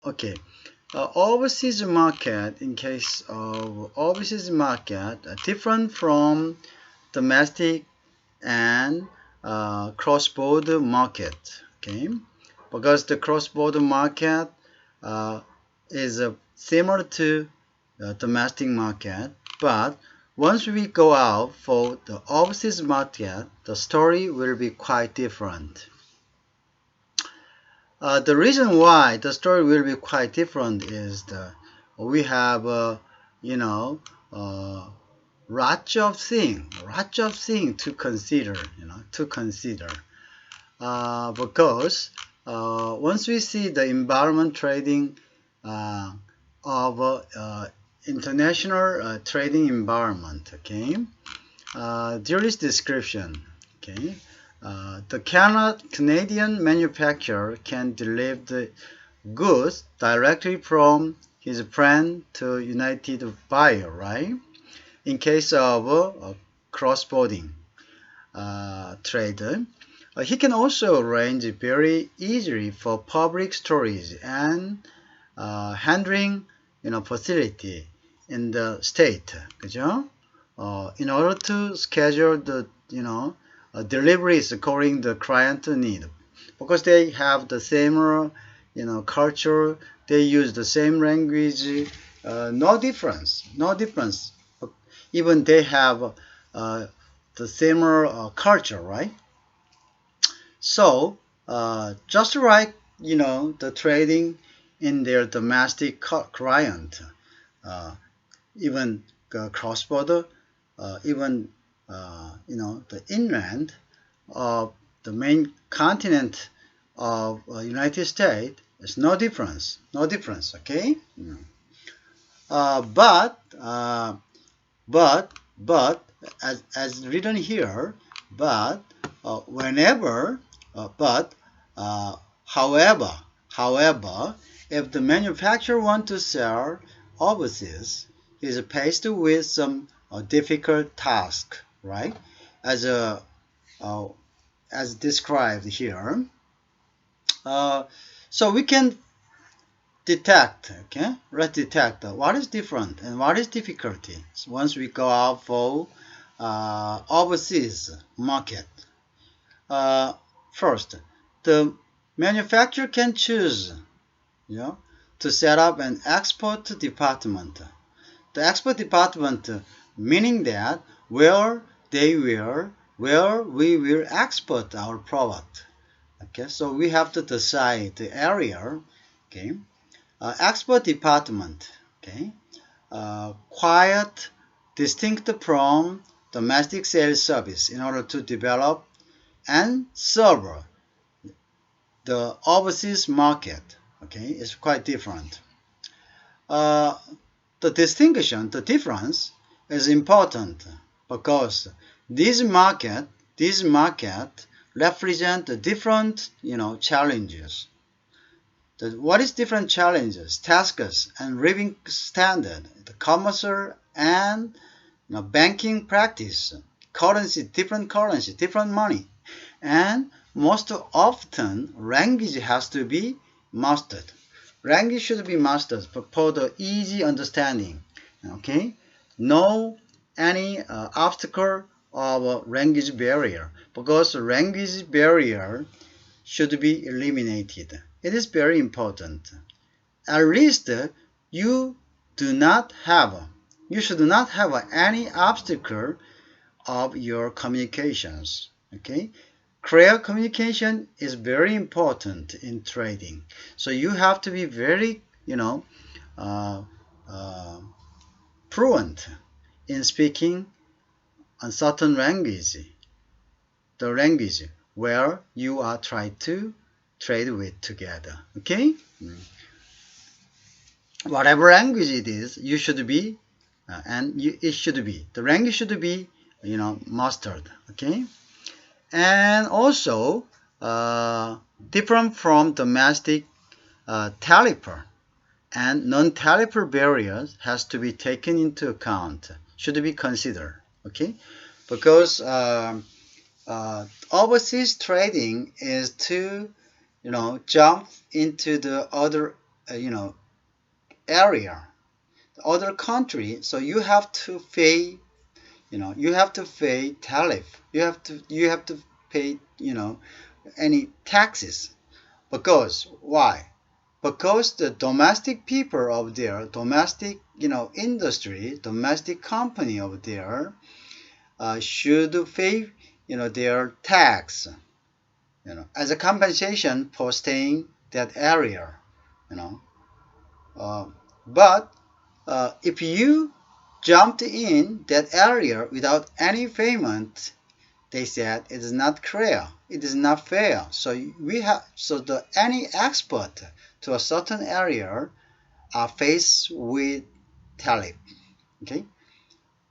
Okay. Overseas market, in case of overseas market, different from domestic and cross-border market. Okay, because the cross-border market uh, is similar to domestic market, but once we go out for the overseas market, the story will be quite different. The reason why the story will be quite different is we have you know uh, lots of thing to consider, because once we see the environment trading uh, of international trading environment, okay, there is description, okay. The Canadian manufacturer can deliver the goods directly from his plant to United buyer, right? In case of cross-border trade, he can also arrange very easily for public storage and handling, facility in the state, 그죠? In order to schedule the, deliveries according the client need, because they have the same, culture, they use the same language, no difference, no difference. Even they have the similar culture, right? So, just like, the trading in their domestic client, uh, even cross-border, even the inland of the main continent of United States, there's no difference, no difference. Okay, uh, but uh, but but as written here, but whenever but however, if the manufacturer want to sell overseas, he is faced with some difficult task, right? As uh, as described here. uh, so we can detect, okay, let's detect what is different and what is difficulty once we go out for overseas market. uh, First, the manufacturer can choose, to set up an export department. The export department, meaning that where we will export our product. Okay, so we have to decide the area. Okay, export department. Okay, quiet, distinct from domestic sales service in order to develop and serve the overseas market. Okay, it's quite different. Uh, the distinction, the difference is important because these market represent different, challenges. What is different challenges, tasks, and living standard, the commercial and banking practice, currency, different money, and most often language has to be mastered. Language should be mastered for the easy understanding. Okay, no any obstacle of language barrier, because language barrier should be eliminated. It is very important. At least you do not have you should not have any obstacle of your communications. Okay, clear communication is very important in trading. So you have to be very, uh, uh, fluent in speaking a certain language, the language where you are trying to trade with together. Okay, whatever language it is, you should be, it should be the language should be, mastered. Okay, and also different from domestic tariff and non-tariff barriers has to be taken into account, should be considered. Okay, because overseas trading is to, jump into the other area, the other country, so you have to pay, you have to pay tariff. You have to pay, any taxes. Because why? Because the domestic people of their domestic, industry, domestic company of there should pay, their tax, as a compensation for staying that area, you know. Uh, but if you jumped in that area without any payment, they said it is not fair. It is not fair. So the any export to a certain area are faced with tariff. Okay,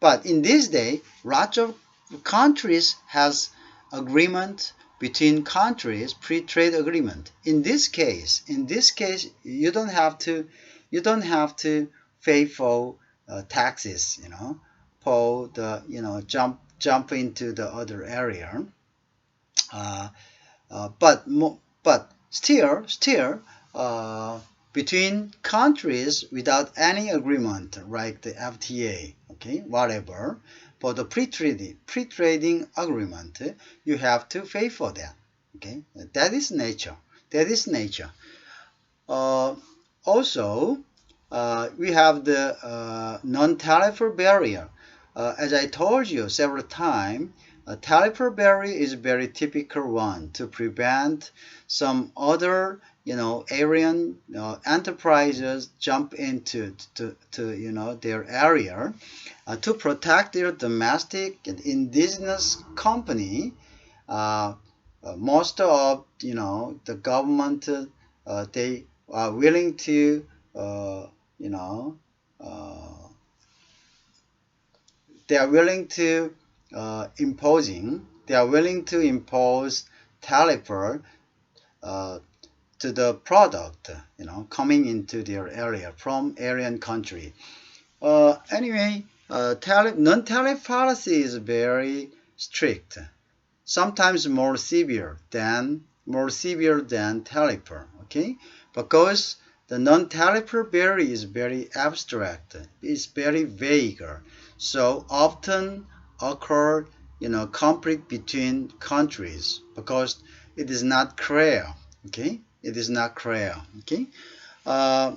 but in this day, lots of countries has agreement between countries, pre-trade agreement. In this case, you don't have to pay for taxes, for the jump into the other area. Uh, but still, uh, between countries without any agreement, like the FTA, okay, whatever, for the pre-trading agreement, you have to pay for that. Okay, that is nature. That is nature. Uh, Also, we have the non-tariff barrier. As I told you several times, a tariff barrier is a very typical one to prevent some other, alien enterprises jump into their area, to protect their domestic and indigenous company. Uh, Most of the government, they are willing to you know uh, they are willing to impose tariff uh, to the product, coming into their area from alien country. Anyway, non-tariff policy is very strict, sometimes more severe than tariff. Okay, because the non-tariff barrier is very abstract, it's very vague, so often occur, conflict between countries because it is not clear. Okay, it is not clear. Okay, uh,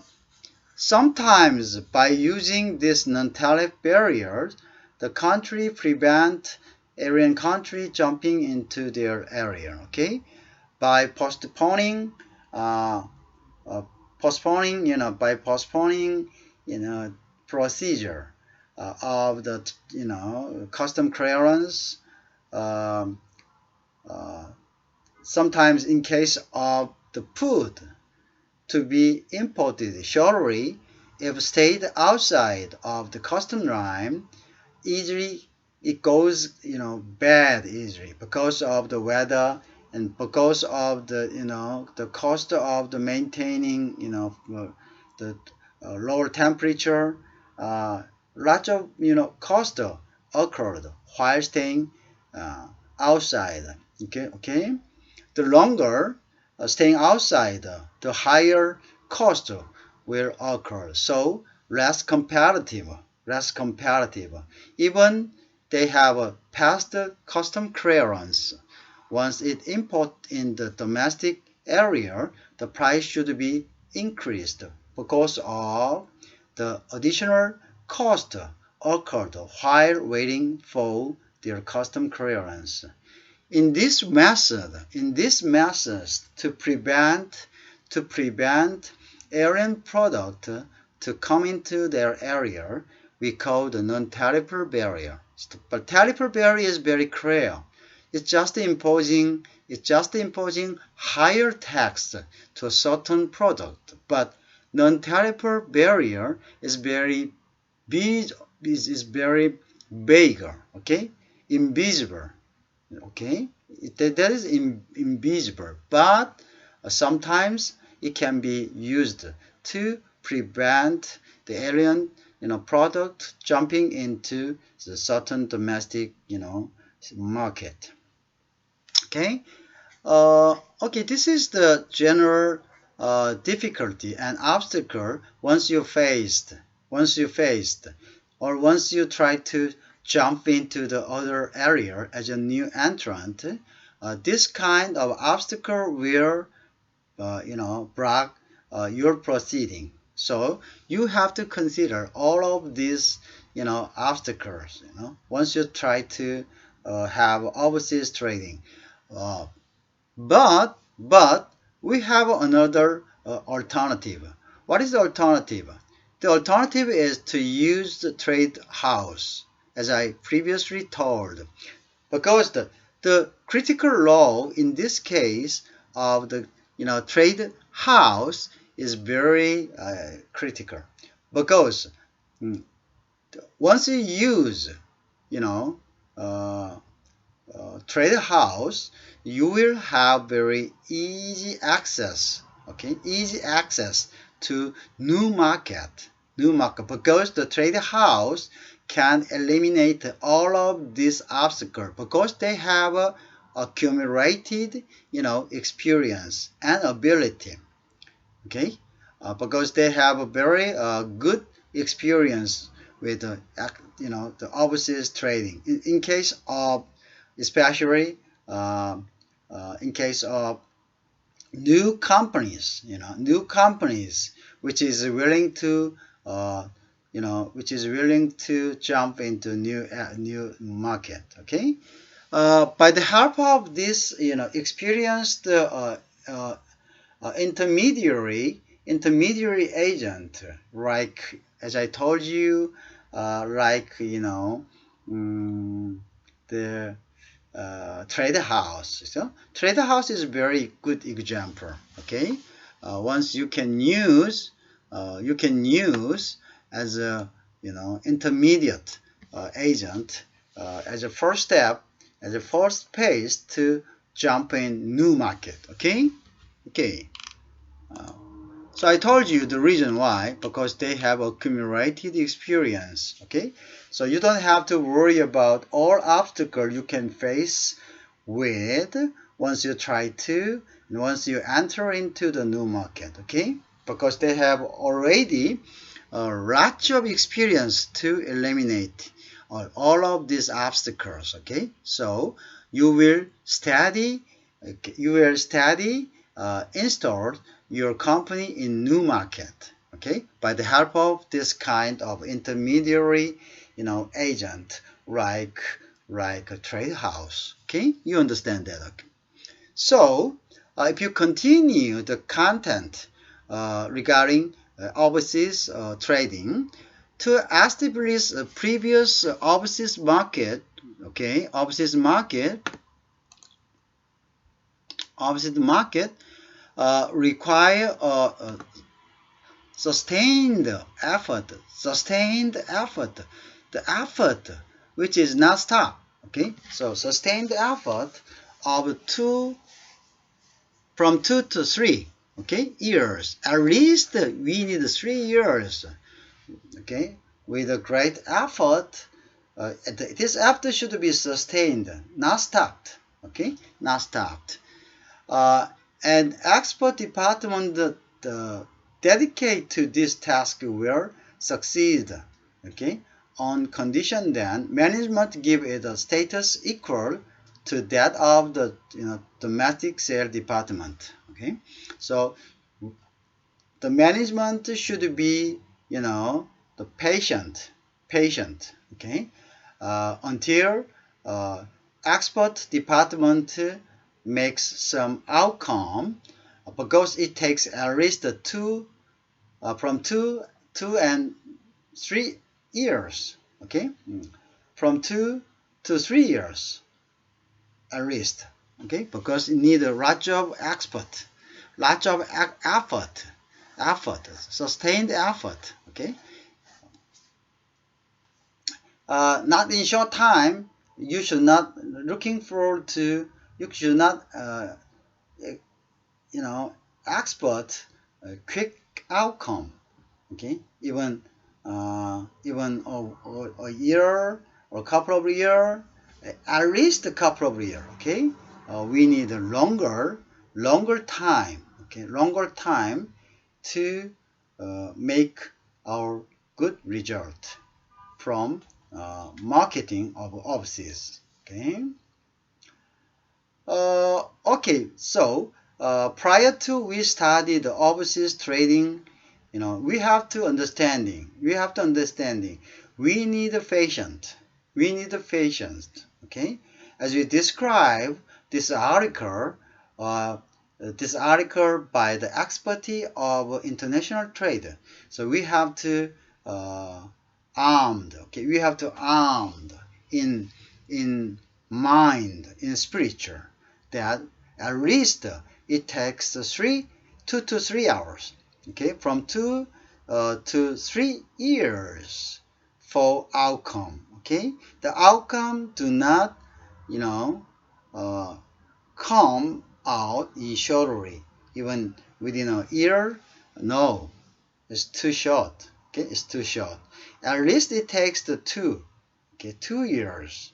sometimes by using this non-tariff barriers, the country prevent alien country jumping into their area. Okay, by uh, postponing, procedure of the, custom clearance. Um, uh, Sometimes in case of the food to be imported, surely if stayed outside of the custom line, easily it goes, bad easily because of the weather and because of the cost of the maintaining, the lower temperature. Lots of cost occurred while staying uh, outside. Okay. The longer staying outside, the higher cost will occur. So less competitive. Even they have a past custom clearance. Once it import in the domestic area, the price should be increased because of the additional cost occurred while waiting for their custom clearance. In this method, to prevent alien product to come into their area, we call the non-tariff barrier. But tariff barrier is very clear. It's just imposing higher tax to a certain product. But non-tariff barrier is very big, is very vague. Okay, invisible. Okay, that is invisible, but sometimes it can be used to prevent the alien, product jumping into the certain domestic, market. Okay. Okay, this is the general difficulty and obstacle once you faced, or once you try to jump into the other area as a new entrant, this kind of obstacle will block your proceeding. So you have to consider all of these obstacles once you try to have overseas trading. uh, but we have another alternative. What is the alternative? The alternative is to use the trade house, as I previously told, because the critical role in this case of the trade house is very critical, because once you use you know uh, trade house, you will have very easy access, okay, easy access to new market, because the trade house can eliminate all of these obstacles, because they have accumulated experience and ability, okay, because they have a very good experience with the overseas trading. In case of, especially in case of new companies which is willing to jump into new market, okay. By the help of this experienced uh, intermediary agent, like as I told you, like the trade house. So trade house is a very good example, okay. Once you can use as a intermediate agent, as a first step, as a first phase to jump in new market, okay. uh, so I told you the reason why, because they have accumulated experience, okay? So you don't have to worry about all obstacles you can face with once you enter into the new market, okay? Because they have already lots of experience to eliminate all of these obstacles, okay? So you will study, install your company in new market, okay, by the help of this kind of intermediary agent, like a trade house, okay. You understand that, okay? So if you continue the content regarding overseas trading, to establish a previous overseas market, okay, overseas market require a sustained effort, the effort which is not stop, okay. So sustained effort of from 2 to 3 years, at least we need 3 years, okay, with a great effort. This effort should be sustained, not stopped, okay, not stopped. And expert department dedicated to this task will succeed, okay, on condition that management give it a status equal to that of the domestic sales department, okay. So the management should be the patient, okay, until expert department makes some outcome, because it takes at least from 2 and 3 years, okay, from 2 to 3 years at least, okay, because it needs a lot of expert, lot of effort, sustained effort, okay. Not in short time. You should not looking forward to. You should not expert quick outcome, okay. Even a year or a couple of years, at least a couple of years, okay. We need a longer time, okay, longer time to make our good result from marketing of overseas. Okay. Okay. So prior to we study the overseas trading, we have to understanding. We have to understanding. We need a patient. We need a patient. Okay. As we describe this article, uh, by the expertise of international trade. So we have to uh, armed. Okay, we have to armed in mind, in spiritual, that at least it takes 2 to 3 hours. Okay, from 2 to 3 years for outcome. Okay, the outcome do not, you know, uh, come out in shortly, even within a year. No, it's too short. Okay, it's too short. At least it takes the 2 years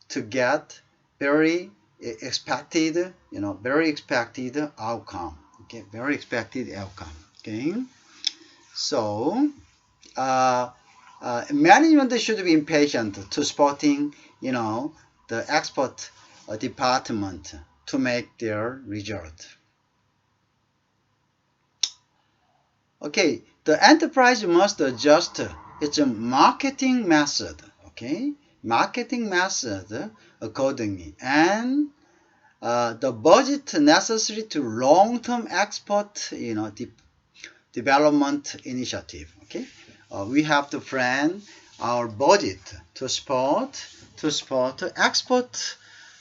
to get very expected, very expected outcome. Okay, very expected outcome. Okay, so uh, management should be impatient to spotting, the export department to make their result. Okay, the enterprise must adjust its marketing method. Okay, marketing method accordingly, and the budget necessary to long-term export, development initiative. Okay, we have to plan our budget to support export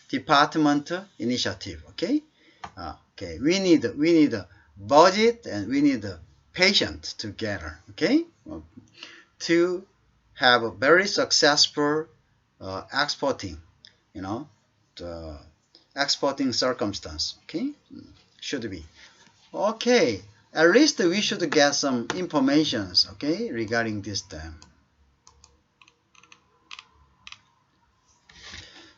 department initiative. Okay, okay, we need a budget, and we need a patient together. Okay, to have a very successful exporting, the exporting circumstance. Okay, should be okay. At least we should get some informations, okay, regarding this term.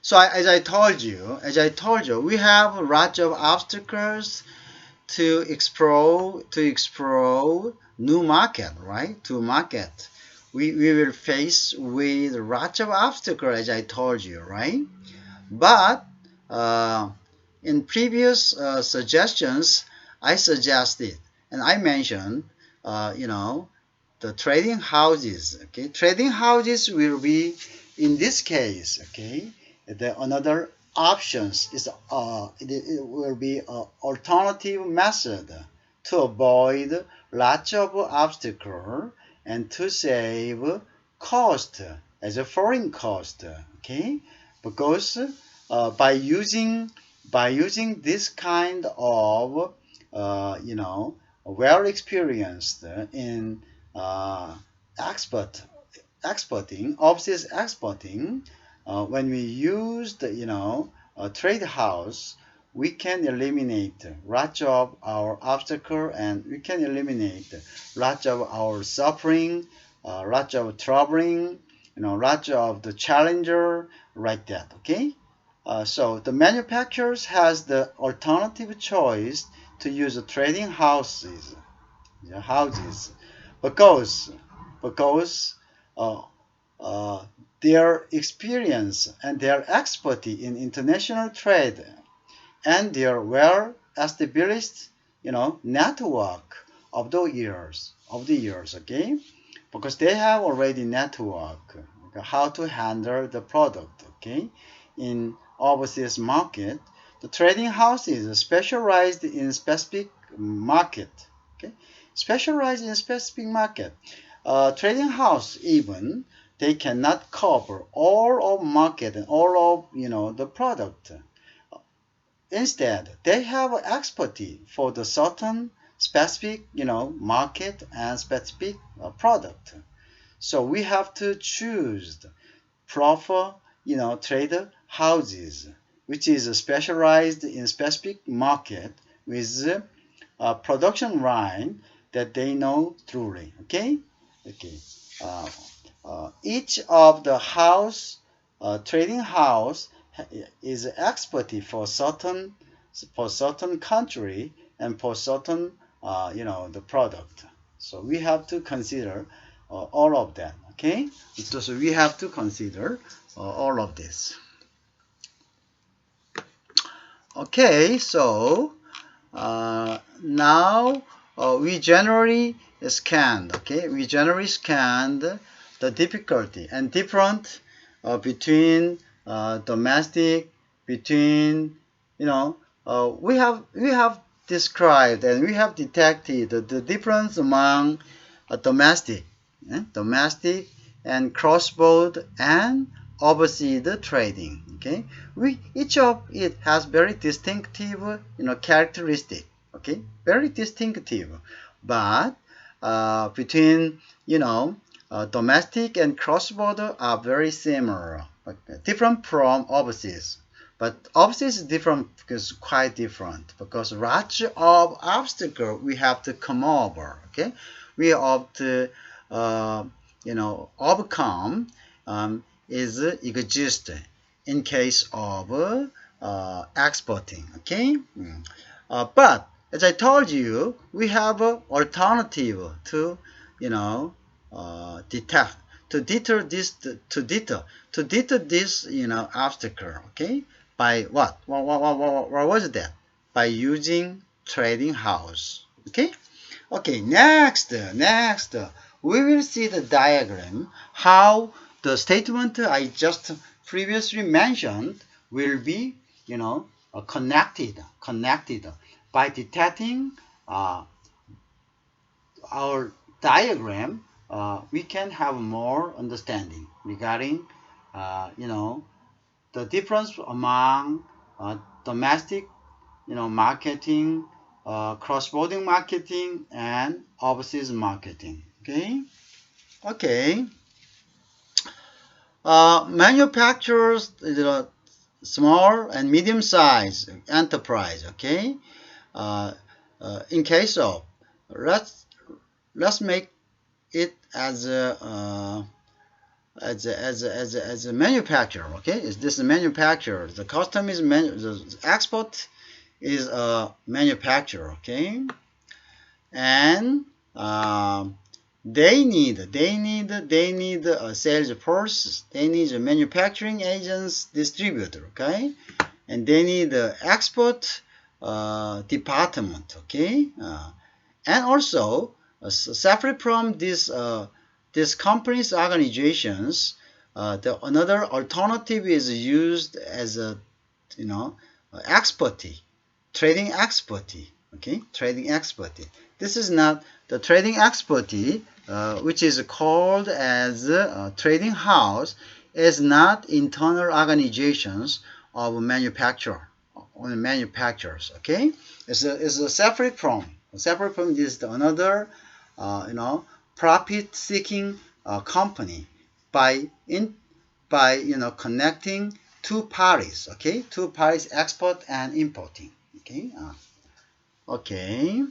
So as I told you, we have lots of obstacles to explore new market, right? To market, we will face with lots of obstacles, as I told you, right? But uh, in previous suggestions, I suggested and I mentioned, the trading houses. Okay, trading houses will be, in this case, okay, the another options is it will be an alternative method to avoid lots of obstacle and to save cost as a foreign cost. Okay, because by using this kind of well experienced in uh, export overseas exporting, when we use the a trade house, we can eliminate lots of our obstacle, and we can eliminate lots of our suffering, lots of troubling, lots of the challenger, like that. Okay, so the manufacturers has the alternative choice to use the trading houses, because because uh, uh, their experience and their expertise in international trade and their well established network of the years, okay, because they have already network, okay, how to handle the product, okay, in overseas market. The trading house is specialized in specific market, okay, specialized in specific market. Trading house, even they cannot cover all of market and all of the product. Instead, they have expertise for the certain specific market and specific product. So we have to choose the proper trader houses, which is specialized in specific market with a production line that they know truly. Okay, okay. Uh, each of the trading house is expertise for certain country and for certain the product. So we have to consider all of that. Okay, so we have to consider all of this. Okay, so now we generally scanned. Okay, we generally scanned the difficulty and different between domestic, between we have described and we have detected the difference among domestic and cross-border and overseas trading. Okay, each of it has very distinctive characteristic. Okay, very distinctive, but between domestic and cross-border are very similar, different from overseas. But overseas is different because quite different because lots of obstacle we have to come over. Okay, we have to overcome is exist in case of exporting. Okay, but as I told you, we have an alternative to detect to deter this obstacle. Okay, by what was that? By using trading house. Okay. Okay, next, we will see the diagram how the statement I just previously mentioned will be, connected by detecting our diagram. We can have more understanding regarding, the difference among domestic marketing, cross-border marketing, and overseas marketing. Okay. Okay. Manufacturers, small and medium-sized enterprise. Okay. Uh, in case of let's make it as a manufacturer. Okay, is this a manufacturer? The custom is the export is a manufacturer. Okay, and they need a sales force. They need a manufacturing agents, distributor. Okay, and they need the export department. Okay, and also separate from these companies organizations, another alternative is used as a expertise, trading expertise. Okay, trading expertise. This is not the trading expertise, which is called as trading house, is not internal organizations of manufacturers. Okay, it's a separate from this another profit seeking company by connecting two parties. Okay, two parties export and importing. Okay. Okay.